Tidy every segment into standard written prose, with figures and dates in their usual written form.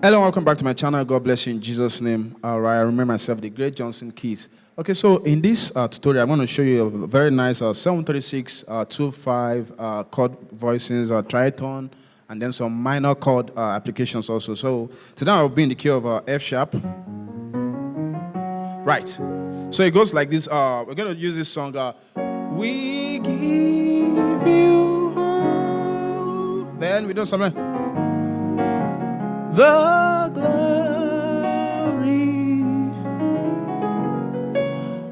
Hello, welcome back to my channel. God bless you in Jesus' name. All right, I remember myself, the great Johnsonkeyz. Okay, so in this tutorial, I'm going to show you a very nice 736 2/5 chord voicings, tritone, and then some minor chord applications also. So today I'll be in the key of F sharp. Right. So it goes like this. We're going to use this song. We give you all. Then we do something. The glory.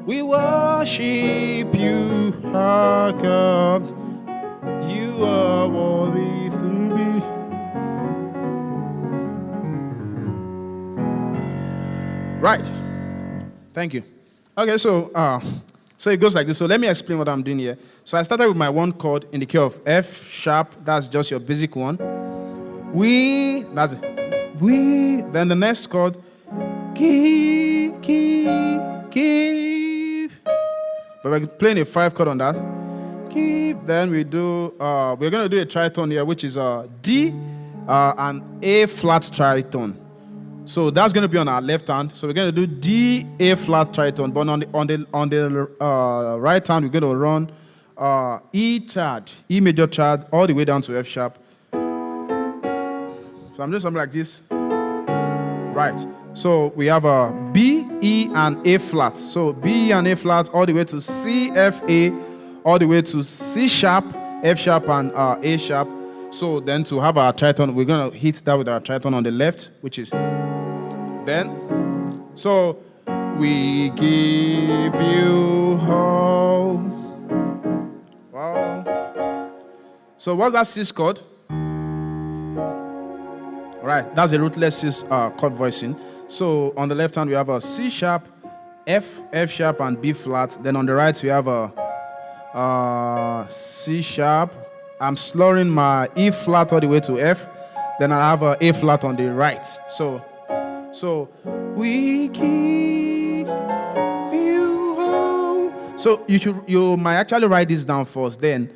We worship you, our God. You are worthy to be. Right. Thank you. Okay, so it goes like this. So let me explain what I'm doing here. So I started with my one chord in the key of F sharp. That's just your basic one. We, that's it. We, then the next chord, give. But we're playing a 5 chord on that. Give. Then we do, we're going to do a tritone here, which is D and A flat tritone. So that's going to be on our left hand. So we're going to do D, A flat tritone. But on the right hand, we're going to run E chord, E major chord, all the way down to F sharp. So I'm doing something like this. Right. So we have a B, E, and A flat. So B, E, and A flat all the way to C, F, A, all the way to C sharp, F sharp, and A sharp. So then to have our tritone, we're going to hit that with our tritone on the left, which is then. So we give you all. Wow. So what's that 6 chord? Right, that's a rootless 6 chord voicing. So on the left hand we have a C sharp, F, F sharp, and B flat. Then on the right we have a C sharp. I'm slurring my E flat all the way to F. Then I have a A flat on the right. So we give you all. So you might actually write this down first. Then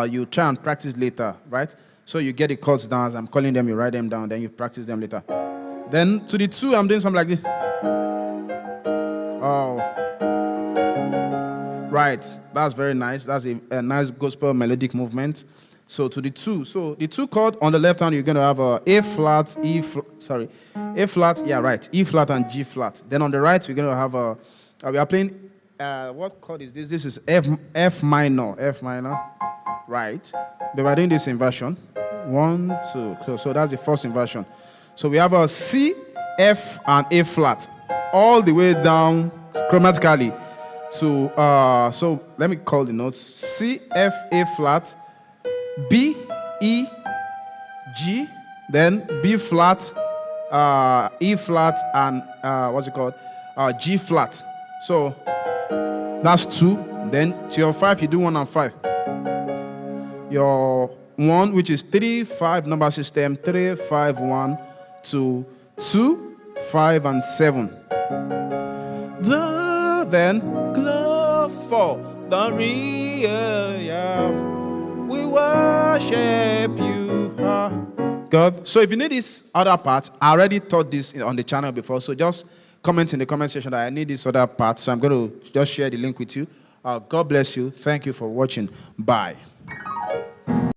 you try and practice later, right? So you get the chords down, as I'm calling them, you write them down, then you practice them later. Then to the 2, I'm doing something like this. Oh. Right, that's very nice. That's a nice gospel melodic movement. So to the 2. So the 2 chord on the left hand, you're going to have A flat, A flat, yeah, right, E flat and G flat. Then on the right, we're going to have we are playing, what chord is this? This is F minor, right. But we're doing this inversion. 1, 2. So that's the first inversion. So we have a C, F, and A flat all the way down chromatically to so let me call the notes. C, F, A flat, B, E, G, then B flat, E flat, and what's it called? G flat. So that's 2. Then to your 5, you do 1 and 5. Your 1, which is 3, 5 number system, 3, 5, 1, 2, 2, 5, and 7. Then glove for the real. We worship you, God. So if you need this other part, I already taught this on the channel before. So just comment in the comment section that I need this other part. So I'm going to just share the link with you. God bless you. Thank you for watching. Bye.